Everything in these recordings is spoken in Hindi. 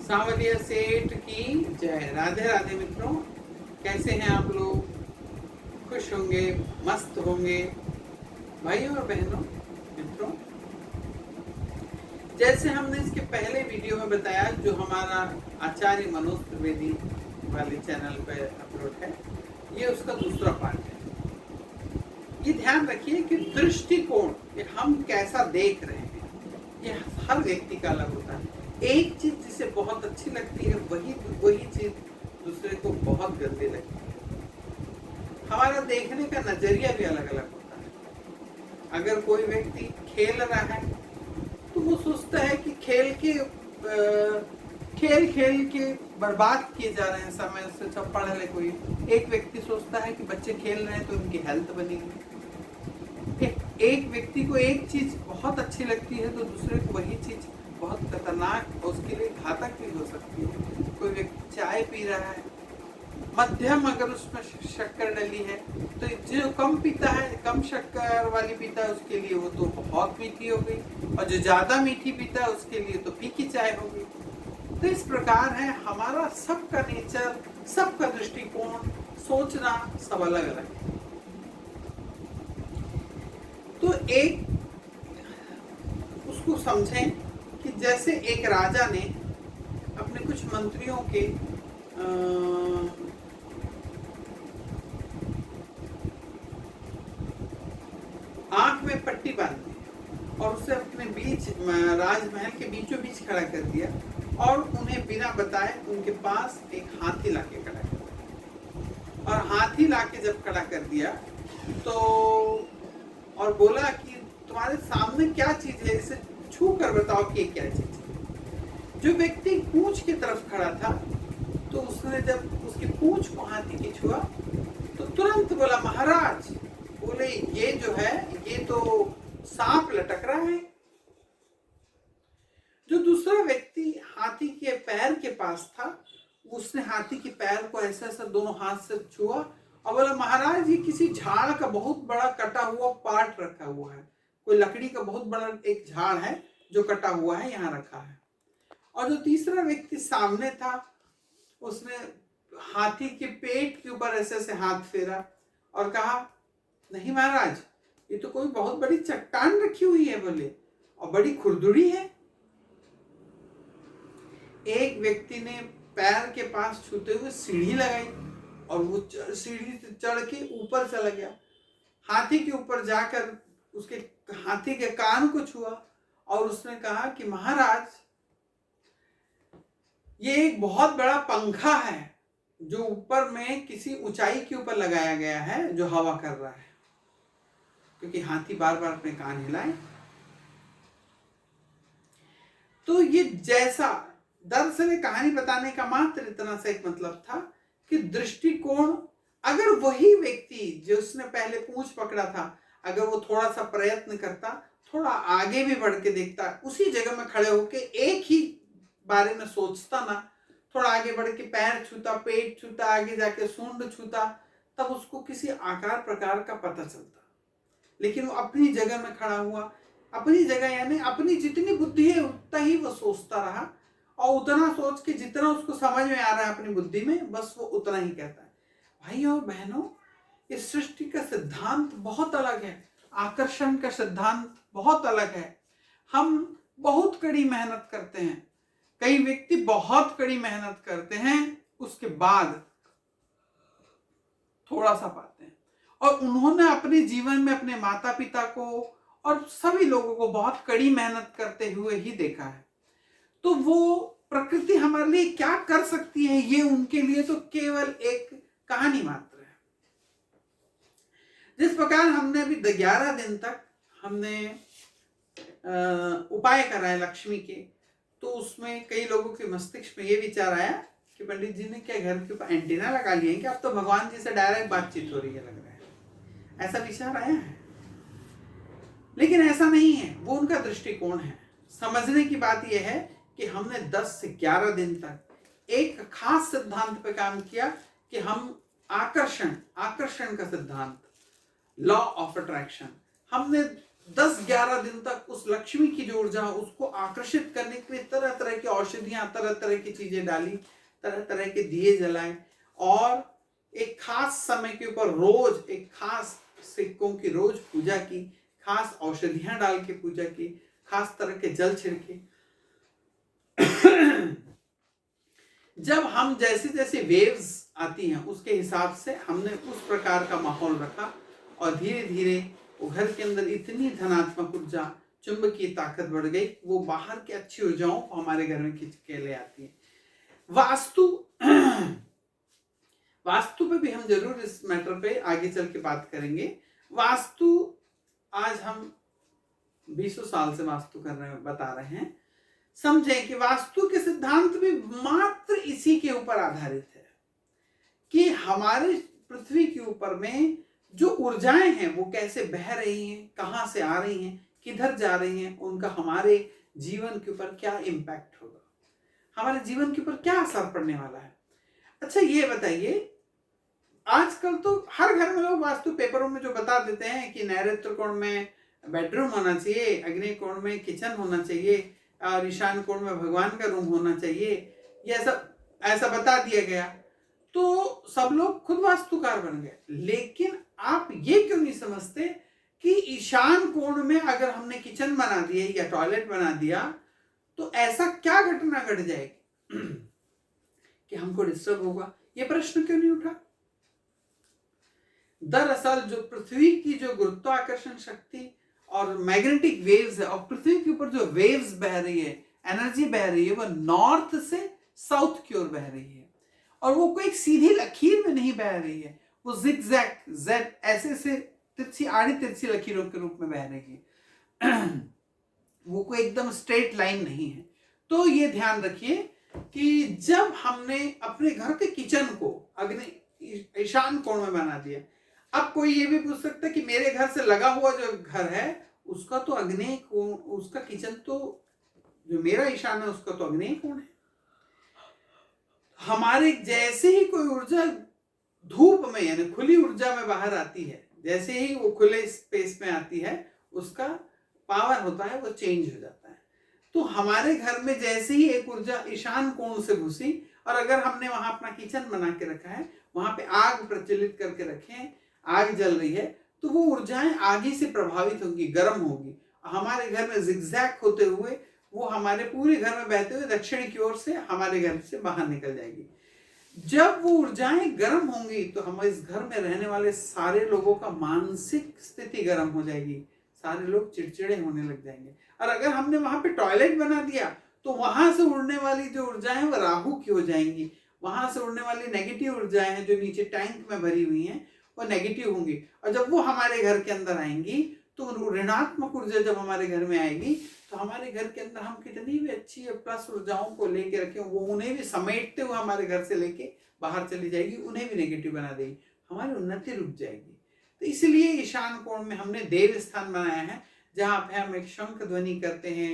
सांवलिया सेठ की जय। राधे राधे मित्रों, कैसे हैं आप लोग? खुश होंगे, मस्त होंगे भाइयों और बहनों। मित्रों, जैसे हमने इसके पहले वीडियो में बताया, जो हमारा आचार्य मनोज त्रिवेदी वाले चैनल पर अपलोड है, ये उसका दूसरा पार्ट है। ये ध्यान रखिए कि दृष्टिकोण, कि हम कैसा देख रहे हैं, ये हर व्यक्ति का अलग होता है। एक चीज जिसे बहुत अच्छी लगती है, वही चीज दूसरे को बहुत गंदी लगती है। हमारा देखने का नजरिया भी अलग अलग होता है। अगर कोई व्यक्ति खेल रहा है तो वो सोचता है कि खेल के बर्बाद किए जा रहे हैं समय, उससे अच्छा पढ़ ले कोई। एक व्यक्ति सोचता है कि बच्चे खेल रहे हैं तो उनकी हेल्थ बनेगी। एक व्यक्ति को एक चीज बहुत अच्छी लगती है तो दूसरे को वही चीज बहुत खतरनाक और उसके लिए घातक भी हो सकती है। कोई व्यक्ति चाय पी रहा है, मध्यम अगर उसमें शक्कर डली है तो जो कम पीता है, कम शक्कर वाली पीता है, उसके लिए वो तो बहुत मीठी हो गई, और जो ज्यादा मीठी पीता है उसके लिए तो फीकी चाय हो गई। तो इस प्रकार है हमारा सबका नेचर, सबका दृष्टिकोण, सोचना सब अलग अलग है। तो एक उसको समझें कि जैसे एक राजा ने अपने कुछ मंत्रियों के आंख में पट्टी बांध दी और उसे अपने बीच राजमहल के बीचों बीच खड़ा कर दिया, और उन्हें बिना बताए उनके पास एक हाथी लाके खड़ा कर दिया। और हाथी लाके जब खड़ा कर दिया तो और बोला कि तुम्हारे सामने क्या चीज है, इसे छू कर बताओ कि ये क्या चीज है। जो व्यक्ति पूंछ की तरफ खड़ा था तो उसने जब उसकी पूंछ को हाथी की छुआ तो तुरंत बोला, महाराज, बोले ये जो है ये तो सांप लटक रहा है। जो दूसरा व्यक्ति हाथी के पैर के पास था, उसने हाथी के पैर को ऐसा ऐसा दोनों हाथ से छुआ और बोला, महाराज ये किसी झाड़ का बहुत बड़ा कटा हुआ पार्ट रखा हुआ है, कोई लकड़ी का बहुत बड़ा एक झाड़ है जो कटा हुआ है, यहाँ रखा है। और जो तीसरा व्यक्ति सामने था, उसने हाथी के पेट के ऊपर ऐसे ऐसे हाथ फेरा और कहा, नहीं महाराज, ये तो कोई बहुत बड़ी चट्टान रखी हुई है बोले, और बड़ी खुरदुरी है। एक व्यक्ति ने पैर के पास छूते हुए सीढ़ी लगाई और वो सीढ़ी से चढ़ के ऊपर चला गया, हाथी के ऊपर जाकर उसके हाथी के कान को छुआ और उसने कहा कि महाराज, ये एक बहुत बड़ा पंखा है जो ऊपर में किसी ऊंचाई के ऊपर लगाया गया है, जो हवा कर रहा है, क्योंकि हाथी बार बार अपने कान हिलाए। तो ये जैसा दरअसल कहानी बताने का मात्र इतना सा एक मतलब था कि दृष्टिकोण, अगर वही व्यक्ति जो उसने पहले पूंछ पकड़ा था, अगर वो थोड़ा सा प्रयत्न करता, थोड़ा आगे भी बढ़ के देखता, उसी जगह में खड़े होके एक ही बारे में सोचता ना, थोड़ा आगे बढ़ के पैर छूता, पेट छूता, आगे जाके सूंड छूता, तब उसको किसी आकार प्रकार का पता चलता। लेकिन वो अपनी जगह में खड़ा हुआ, अपनी जगह यानी अपनी जितनी बुद्धि है उतना ही वो सोचता रहा, और उतना सोच के जितना उसको समझ में आ रहा है अपनी बुद्धि में, बस वो उतना ही कहता है। भाइयों और बहनों, इस सृष्टि का सिद्धांत बहुत अलग है, आकर्षण का सिद्धांत बहुत अलग है। हम बहुत कड़ी मेहनत करते हैं, कई व्यक्ति बहुत कड़ी मेहनत करते हैं, उसके बाद थोड़ा सा पाते हैं। और उन्होंने अपने जीवन में अपने माता पिता को और सभी लोगों को बहुत कड़ी मेहनत करते हुए ही देखा है। तो वो प्रकृति हमारे लिए क्या कर सकती है, ये उनके लिए तो केवल एक कहानी मात्र है। जिस प्रकार हमने अभी 11 दिन तक हमने उपाय कराए लक्ष्मी के, तो उसमें कई लोगों के मस्तिष्क में ये विचार आया कि पंडित जी ने क्या घर के ऊपर एंटीना लगा लिए कि अब तो भगवान जी से डायरेक्ट बातचीत हो रही है, लग रहा है, ऐसा विचार आया है। लेकिन ऐसा नहीं है, वो उनका दृष्टिकोण है। समझने की बात यह है कि हमने 10 से 11 दिन तक एक खास सिद्धांत पे काम किया कि हम आकर्षण का सिद्धांत, लॉ ऑफ अट्रैक्शन, हमने 10-11 दिन तक उस लक्ष्मी की जो ऊर्जा उसको आकर्षित करने के लिए तरह तरह की औषधियां, तरह तरह की चीजें डाली, तरह तरह के दिए जलाए, और एक खास समय के ऊपर रोज एक खास सिक्कों की रोज पूजा की, खास औषधियां डाल के पूजा की, खास तरह के जल छिड़के। जब हम जैसे जैसे वेव्स आती हैं उसके हिसाब से हमने उस प्रकार का माहौल रखा, और धीरे धीरे वो घर के अंदर इतनी धनात्मक ऊर्जा, चुंबकीय ताकत बढ़ गई, वो बाहर की अच्छी ऊर्जाओं को हमारे घर में खींच के ले आती है। वास्तु वास्तु पे भी हम जरूर इस मैटर पे आगे चल के बात करेंगे। वास्तु आज हम 20 साल से वास्तु कर रहे हैं, बता रहे हैं। समझें कि वास्तु के सिद्धांत भी मात्र इसी के ऊपर आधारित है कि हमारे पृथ्वी के ऊपर में जो ऊर्जाएं हैं वो कैसे बह रही हैं, कहां से आ रही हैं, किधर जा रही हैं, उनका हमारे जीवन के ऊपर क्या इम्पैक्ट होगा, हमारे जीवन के ऊपर क्या असर पड़ने वाला है। अच्छा ये बताइए, आजकल तो हर घर में लोग वास्तु पेपरों में जो बता देते हैं कि नैऋत्य कोण में बेडरूम होना चाहिए, अग्नि कोण में किचन होना चाहिए, और ईशान कोण में भगवान का रूम होना चाहिए, ये सब ऐसा बता दिया गया, तो सब लोग खुद वास्तुकार बन गए। लेकिन आप ये क्यों नहीं समझते कि ईशान कोण में अगर हमने किचन बना दिया या टॉयलेट बना दिया तो ऐसा क्या घटना घट जाएगी कि हमको डिस्टर्ब होगा? ये प्रश्न क्यों नहीं उठा? दरअसल जो पृथ्वी की जो गुरुत्वाकर्षण शक्ति और मैग्नेटिक वेव्स है, और पृथ्वी के ऊपर जो वेव्स बह रही है, एनर्जी बह रही है, वो नॉर्थ से साउथ की ओर बह रही है, और वो कोई सीधी लकीर में नहीं बह रही है, वो जिगजैग जेड ऐसे से तिरछी आड़ी तिरछी लकीरों के रूप में बह रही है। वो कोई एकदम स्ट्रेट लाइन नहीं है। तो ये ध्यान रखिए कि जब हमने अपने घर के किचन को अग्नि ईशान कोण में बना दिया, अब कोई ये भी पूछ सकता है कि मेरे घर से लगा हुआ जो घर है उसका तो अग्नि कोण, उसका किचन तो जो मेरा ईशान है उसका तो अग्नि कोण है। हमारे जैसे ही कोई ऊर्जा धूप में यानी खुली ऊर्जा में बाहर आती है, जैसे ही वो खुले स्पेस में आती है, उसका पावर होता है वो चेंज हो जाता है। तो हमारे घर में जैसे ही एक ऊर्जा ईशान कोण से घुसी, और अगर हमने वहां अपना किचन बना के रखा है, वहां पे आग प्रज्वलित करके रखे, आग जल रही है, तो वो ऊर्जाएं आगे से प्रभावित होंगी, गर्म होगी, हमारे घर में जिगजैग होते हुए वो हमारे पूरे घर में बहते हुए दक्षिण की ओर से हमारे घर से बाहर निकल जाएगी। जब वो ऊर्जाएं गर्म होंगी तो हम इस घर में रहने वाले सारे लोगों का मानसिक स्थिति गर्म हो जाएगी, सारे लोग चिड़चिड़े होने लग जाएंगे। और अगर हमने वहां पे टॉयलेट बना दिया तो वहां से उड़ने वाली जो ऊर्जाएं हैं वो राहु की हो जाएंगी, वहां से उड़ने वाली नेगेटिव ऊर्जाएं हैं जो नीचे टैंक में भरी हुई हैं वो नेगेटिव होंगी, और जब वो हमारे घर के अंदर आएंगी तो ऋणात्मक ऊर्जा जब हमारे घर में आएगी तो हमारे घर के अंदर हम कितनी भी अच्छी प्लस ऊर्जाओं को लेके रखें, वो उन्हें भी समेटते हुए हमारे घर से लेके बाहर चली जाएगी, उन्हें भी नेगेटिव बना देगी, हमारी उन्नति रुक जाएगी। तो इसलिए ईशान कोण में हमने देव स्थान बनाया है, जहाँ पे हम एक शंख ध्वनि करते हैं,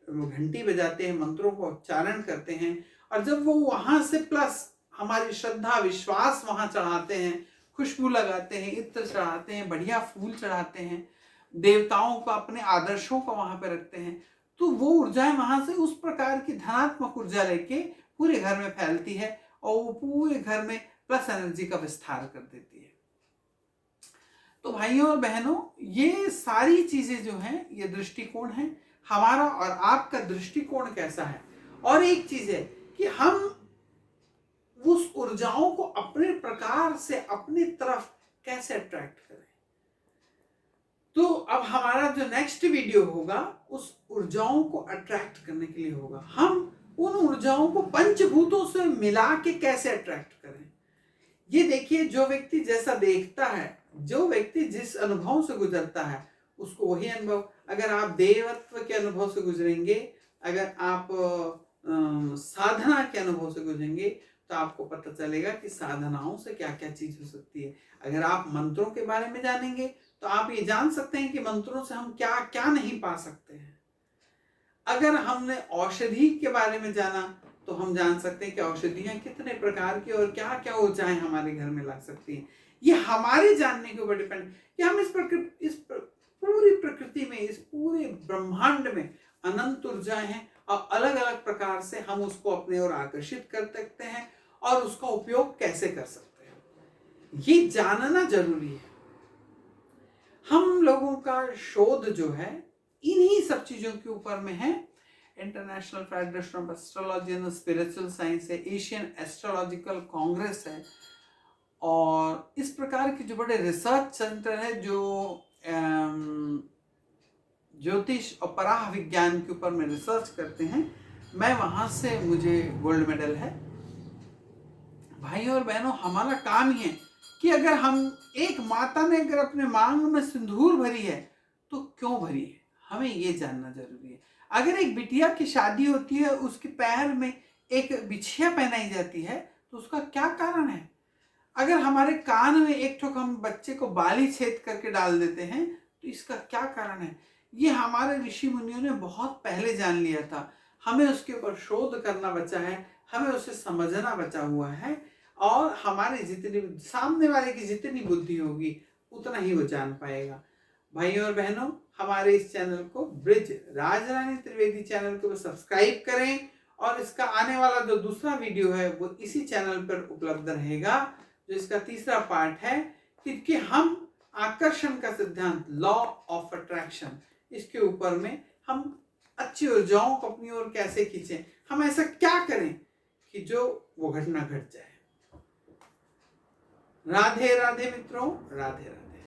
घंटी बजाते हैं, मंत्रों का उच्चारण करते हैं, और जब वो वहां से प्लस हमारी श्रद्धा विश्वास वहां चढ़ाते हैं, खुशबू लगाते हैं, इत्र चढ़ाते हैं, बढ़िया फूल चढ़ाते हैं, देवताओं को अपने आदर्शों को वहां पे रखते हैं, तो वो ऊर्जाएं वहां से उस प्रकार की धनात्मक ऊर्जा लेके पूरे घर में फैलती है, और वो पूरे घर में प्लस एनर्जी का विस्तार कर देती है। तो भाइयों और बहनों, ये सारी चीजें जो हैं ये दृष्टिकोण है हमारा, और आपका दृष्टिकोण कैसा है। और एक चीज है कि हम उस ऊर्जाओं को अपने प्रकार से अपनी तरफ कैसे अट्रैक्ट करें। तो अब हमारा जो नेक्स्ट वीडियो होगा उस ऊर्जाओं को अट्रैक्ट करने के लिए होगा, हम उन ऊर्जाओं को पंचभूतों से मिला के कैसे अट्रैक्ट करें। ये देखिए, जो व्यक्ति जैसा देखता है, जो व्यक्ति जिस अनुभव से गुजरता है उसको वही अनुभव, अगर आप देवत्व के अनुभव से गुजरेंगे, अगर आप साधना के अनुभव से गुजरेंगे तो आपको पता चलेगा कि साधनाओं से क्या क्या चीज हो सकती है। अगर आप मंत्रों के बारे में जानेंगे तो आप ये जान सकते हैं कि मंत्रों से हम क्या क्या नहीं पा सकते हैं। अगर हमने औषधि के बारे में जाना तो हम जान सकते हैं कि औषधियां कितने प्रकार की और क्या क्या ऊर्जाएं हमारे घर में ला सकती हैं। ये हमारे जानने के ऊपर डिपेंड कि हम इस पूरी प्रकृति में, इस पूरे ब्रह्मांड में अनंत ऊर्जाएं हैं और अलग अलग प्रकार से हम उसको अपने ओर आकर्षित कर सकते हैं और उसका उपयोग कैसे कर सकते हैं, ये जानना जरूरी है। हम लोगों का शोध जो है इन्हीं सब चीजों के ऊपर में है। International federation of astrology and spiritual science है, एशियन एस्ट्रोलॉजिकल कांग्रेस है, और इस प्रकार के जो बड़े रिसर्च सेंटर है जो ज्योतिष और पराह विज्ञान के ऊपर में रिसर्च करते हैं, मैं वहां से मुझे गोल्ड मेडल है। भाई और बहनों, हमारा काम ही है कि अगर हम, एक माता ने अगर अपने मांग में सिंदूर भरी है तो क्यों भरी है, हमें ये जानना जरूरी है। अगर एक बिटिया की शादी होती है, उसके पैर में एक बिछिया पहनाई जाती है तो उसका क्या कारण है। अगर हमारे कान में एक ठोक हम बच्चे को बाली छेद करके डाल देते हैं तो इसका क्या कारण है। ये हमारे ऋषि मुनियों ने बहुत पहले जान लिया था, हमें उसके ऊपर शोध करना बचा है, हमें उसे समझना बचा हुआ है, और हमारे जितनी, सामने वाले की जितनी बुद्धि होगी उतना ही वो जान पाएगा। भाइयों और बहनों, हमारे इस चैनल को ब्रिज राजरानी त्रिवेदी चैनल को सब्सक्राइब करें, और इसका आने वाला जो दूसरा वीडियो है वो इसी चैनल पर उपलब्ध रहेगा, जो इसका तीसरा पार्ट है कि हम आकर्षण का सिद्धांत, लॉ ऑफ अट्रैक्शन, इसके ऊपर में हम अच्छी ऊर्जाओं को अपनी ओर कैसे खींचें, हम ऐसा क्या करें कि जो वो घटना घट जाए। राधे राधे मित्रों, राधे राधे।